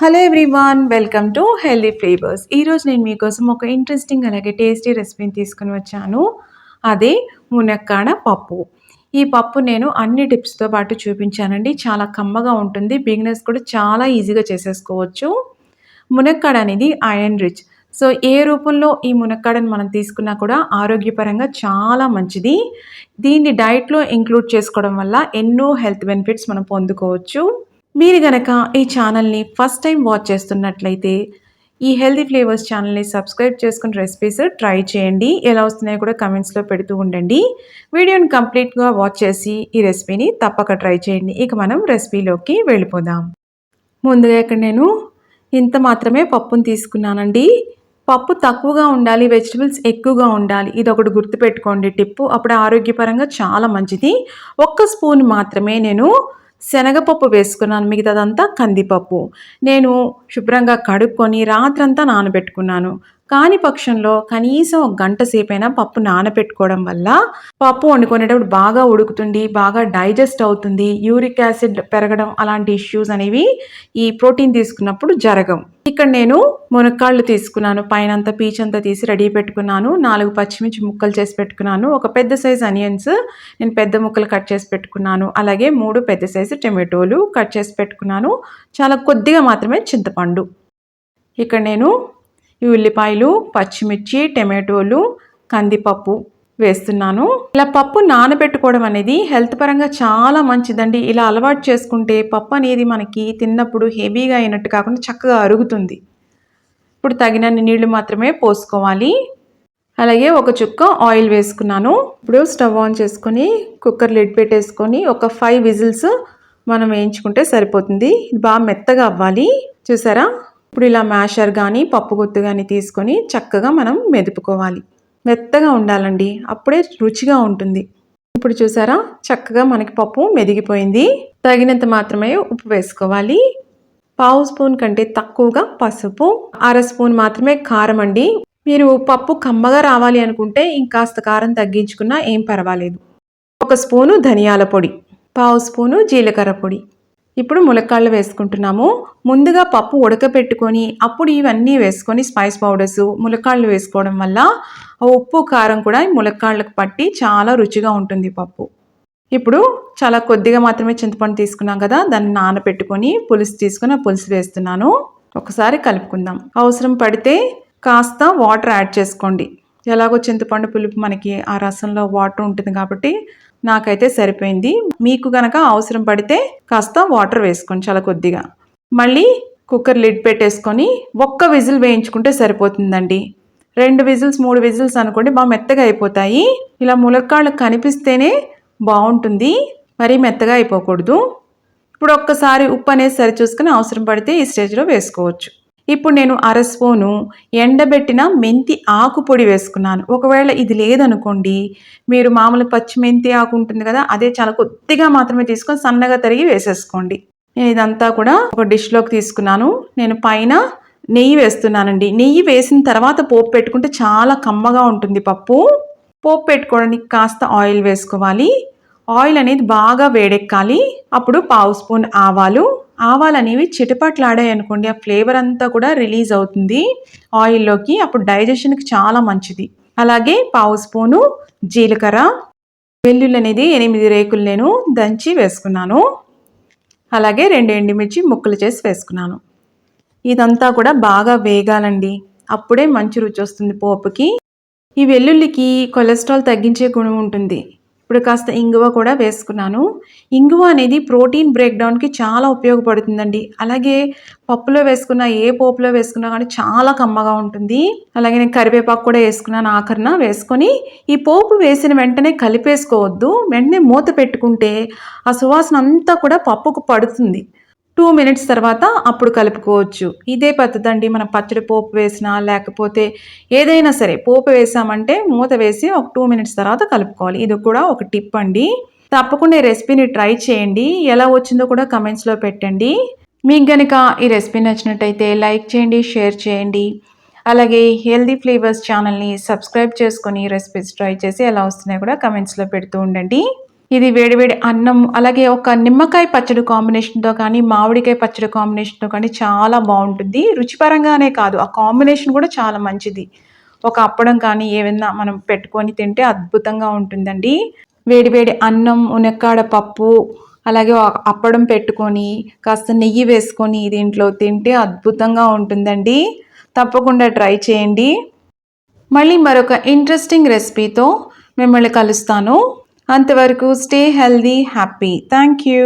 Hello everyone, welcome to healthy flavours. ఈరోజు నేను మీకోసం ఒక ఇంట్రెస్టింగ్ అలాగే టేస్టీ రెసిపీని తీసుకుని వచ్చాను. అదే మునక్కాడ పప్పు. ఈ పప్పు నేను అన్ని టిప్స్తో పాటు చూపించానండి. చాలా కమ్మగా ఉంటుంది. బిగినర్స్ కూడా చాలా ఈజీగా చేసేసుకోవచ్చు. మునక్కాడ అనేది ఐరన్ రిచ్. సో ఏ రూపంలో ఈ మునక్కాడని మనం తీసుకున్నా కూడా ఆరోగ్యపరంగా చాలా మంచిది. దీన్ని డైట్లో ఇంక్లూడ్ చేసుకోవడం వల్ల ఎన్నో హెల్త్ బెనిఫిట్స్ మనం పొందుకోవచ్చు. మీరు గనక ఈ ఛానల్ని ఫస్ట్ టైం వాచ్ చేస్తున్నట్లయితే ఈ హెల్దీ ఫ్లేవర్స్ ఛానల్ని సబ్స్క్రైబ్ చేసుకుని రెసిపీస్ ట్రై చేయండి. ఎలా వస్తున్నాయో కూడా కమెంట్స్లో పెడుతూ ఉండండి. వీడియోని కంప్లీట్గా వాచ్ చేసి ఈ రెసిపీని తప్పక ట్రై చేయండి. ఇక మనం రెసిపీలోకి వెళ్ళిపోదాం. ముందుగా ఇక్కడ నేను ఇంత మాత్రమే పప్పును తీసుకున్నానండి. పప్పు తక్కువగా ఉండాలి, వెజిటబుల్స్ ఎక్కువగా ఉండాలి. ఇది ఒకటి గుర్తుపెట్టుకోండి టిప్పు. అప్పుడు ఆరోగ్యపరంగా చాలా మంచిది. 1 స్పూన్ మాత్రమే నేను శనగపప్పు వేసుకున్నాను, మిగతాదంతా కందిపప్పు. నేను శుభ్రంగా కడుక్కొని రాత్రంతా నానబెట్టుకున్నాను. కాని పక్షంలో కనీసం 1 గంట సేపైనా పప్పు నానబెట్టుకోవడం వల్ల పప్పు వండుకునేటప్పుడు బాగా ఉడుకుతుంది, బాగా డైజెస్ట్ అవుతుంది. యూరిక్ యాసిడ్ పెరగడం అలాంటి ఇష్యూస్ అనేవి ఈ ప్రోటీన్ తీసుకున్నప్పుడు జరగవు. ఇక్కడ నేను మునక్కాళ్ళు తీసుకున్నాను. పైనంతా పీచంతా తీసి రెడీ పెట్టుకున్నాను. 4 పచ్చిమిర్చి ముక్కలు చేసి పెట్టుకున్నాను. ఒక పెద్ద సైజు ఆనియన్స్ నేను పెద్ద ముక్కలు కట్ చేసి పెట్టుకున్నాను. అలాగే 3 పెద్ద సైజు టమాటోలు కట్ చేసి పెట్టుకున్నాను. చాలా కొద్దిగా మాత్రమే చింతపండు. ఇక్కడ నేను ఈ ఉల్లిపాయలు, పచ్చిమిర్చి, టమాటోలు, కందిపప్పు వేస్తున్నాను. ఇలా పప్పు నానబెట్టుకోవడం అనేది హెల్త్ పరంగా చాలా మంచిదండి. ఇలా అలవాటు చేసుకుంటే పప్పు అనేది మనకి తిన్నప్పుడు హెవీగా అయినట్టు కాకుండా చక్కగా అరుగుతుంది. ఇప్పుడు తగినన్ని నీళ్లు మాత్రమే పోసుకోవాలి. అలాగే ఒక చుక్క ఆయిల్ వేసుకున్నాను. ఇప్పుడు స్టవ్ ఆన్ చేసుకొని కుక్కర్ లిడ్ పెట్టేసుకొని ఒక 5 విజిల్స్ మనం వేయించుకుంటే సరిపోతుంది. ఇది బాగా మెత్తగా అవ్వాలి. చూసారా? ఇప్పుడు ఇలా మ్యాషర్ కానీ పప్పు గుత్తు కానీ తీసుకొని చక్కగా మనం మెదుపుకోవాలి. మెత్తగా ఉండాలండి, అప్పుడే రుచిగా ఉంటుంది. ఇప్పుడు చూసారా, చక్కగా మనకి పప్పు మెదిగిపోయింది. తగినంత మాత్రమే ఉప్పు వేసుకోవాలి. 1/2 స్పూన్ కంటే తక్కువగా పసుపు, 1/2 స్పూన్ మాత్రమే కారం అండి. మీరు పప్పు కమ్మగా రావాలి అనుకుంటే ఇంకాస్త కారం తగ్గించుకున్నా ఏం పర్వాలేదు. 1 స్పూను ధనియాల పొడి, 1/2 స్పూను జీలకర్ర పొడి. ఇప్పుడు ములక్కాళ్ళు వేసుకుంటున్నాము. ముందుగా పప్పు ఉడకపెట్టుకొని అప్పుడు ఇవన్నీ వేసుకొని స్పైస్ పౌడర్స్, ములక్కాళ్ళు వేసుకోవడం వల్ల ఉప్పు కారం కూడా ములక్కాళ్ళకు పట్టి చాలా రుచిగా ఉంటుంది పప్పు. ఇప్పుడు చాలా కొద్దిగా మాత్రమే చింతపండు తీసుకున్నాం కదా, దాన్ని నానబెట్టుకొని పులుసు తీసుకొని ఆ పులుసు వేస్తున్నాను. ఒకసారి కలుపుకుందాం. అవసరం పడితే కాస్త వాటర్ యాడ్ చేసుకోండి. ఎలాగో చింతపండు పులుపు మనకి ఆ రసంలో వాటర్ ఉంటుంది కాబట్టి నాకైతే సరిపోయింది. మీకు కనుక అవసరం పడితే కాస్త వాటర్ వేసుకోండి, చాలా కొద్దిగా. మళ్ళీ కుక్కర్ లిడ్ పెట్టేసుకొని 1 విజిల్ వేయించుకుంటే సరిపోతుందండి. 2 విజిల్స్ 3 విజిల్స్ అనుకోండి, బాగా మెత్తగా అయిపోతాయి. ఇలా ములక్కాళ్ళు కనిపిస్తేనే బాగుంటుంది, మరీ మెత్తగా అయిపోకూడదు. ఇప్పుడు ఒక్కసారి ఉప్పు అనేది సరి చూసుకుని అవసరం పడితే ఈ స్టేజ్లో వేసుకోవచ్చు. ఇప్పుడు నేను 1/2 స్పూను ఎండబెట్టిన మెంతి ఆకు పొడి వేసుకున్నాను. ఒకవేళ ఇది లేదనుకోండి, మీరు మామూలు పచ్చి మెంతి ఆకు ఉంటుంది కదా, అదే చాలా కొద్దిగా మాత్రమే తీసుకొని సన్నగా తరిగి వేసేసుకోండి. నేను ఇదంతా కూడా ఒక డిష్లోకి తీసుకున్నాను. నేను పైన నెయ్యి వేస్తున్నానండి. నెయ్యి వేసిన తర్వాత పోపు పెట్టుకుంటే చాలా కమ్మగా ఉంటుంది పప్పు. పోపు పెట్టుకోవడానికి కాస్త ఆయిల్ వేసుకోవాలి. ఆయిల్ అనేది బాగా వేడెక్కాలి. అప్పుడు 1/2 స్పూన్ ఆవాలు అనేవి చిటపట్లాడాయి అనుకోండి, ఆ ఫ్లేవర్ అంతా కూడా రిలీజ్ అవుతుంది ఆయిల్లోకి. అప్పుడు డైజెషన్కి చాలా మంచిది. అలాగే 1/2 స్పూను జీలకర్ర, వెల్లుల్లి అనేది 8 రేకులు నేను దంచి వేసుకున్నాను. అలాగే 2 ఎండుమిర్చి ముక్కలు చేసి వేసుకున్నాను. ఇదంతా కూడా బాగా వేగాలండి, అప్పుడే మంచి రుచి వస్తుంది పోపుకి. ఈ వెల్లుల్లికి కొలెస్ట్రాల్ తగ్గించే గుణం ఉంటుంది. ఇప్పుడు కాస్త ఇంగువ కూడా వేసుకున్నాను. ఇంగువ అనేది ప్రోటీన్ బ్రేక్డౌన్కి చాలా ఉపయోగపడుతుందండి. అలాగే పప్పులో వేసుకున్న ఏ పోపులో వేసుకున్నా కానీ చాలా కమ్మగా ఉంటుంది. అలాగే నేను కరివేపాకు కూడా వేసుకున్నాను ఆఖరణ. వేసుకొని ఈ పోపు వేసిన వెంటనే కలిపేసుకోవద్దు, వెంటనే మూత పెట్టుకుంటే ఆ సువాసన అంతా కూడా పప్పుకు పడుతుంది. 2 మినిట్స్ తర్వాత అప్పుడు కలుపుకోవచ్చు. ఇదే పద్ధతి అండి. మనం పచ్చడి పోపు వేసినా లేకపోతే ఏదైనా సరే పోపు వేసామంటే మూత వేసి ఒక 2 మినిట్స్ తర్వాత కలుపుకోవాలి. ఇది కూడా ఒక టిప్ అండి. తప్పకుండా ఈ రెసిపీని ట్రై చేయండి. ఎలా వచ్చిందో కూడా కమెంట్స్లో పెట్టండి. మీకు కనుక ఈ రెసిపీ నచ్చినట్టయితే లైక్ చేయండి, షేర్ చేయండి. అలాగే హెల్దీ ఫ్లేవర్స్ ఛానల్ని సబ్స్క్రైబ్ చేసుకొని రెసిపీస్ ట్రై చేసి ఎలా వస్తున్నాయో కూడా కమెంట్స్లో పెడుతూ ఉండండి. ఇది వేడివేడి అన్నం, అలాగే ఒక నిమ్మకాయ పచ్చడి కాంబినేషన్‌తో కానీ, మామిడికాయ పచ్చడి కాంబినేషన్‌తో కానీ చాలా బావుంటుంది. రుచిపరంగానే కాదు, ఆ కాంబినేషన్ కూడా చాలా మంచిది. ఒక అప్పడం కానీ ఏవన్నా మనం పెట్టుకొని తింటే అద్భుతంగా ఉంటుందండి. వేడి వేడి అన్నం, మునక్కాడ పప్పు, అలాగే అప్పడం పెట్టుకొని, కాస్త నెయ్యి వేసుకొని దీంట్లో తింటే అద్భుతంగా ఉంటుందండి. తప్పకుండా ట్రై చేయండి. మళ్ళీ మరొక ఇంట్రెస్టింగ్ రెసిపీతో మిమ్మల్ని కలుస్తాను. అంతవరకు stay healthy, happy. Thank you.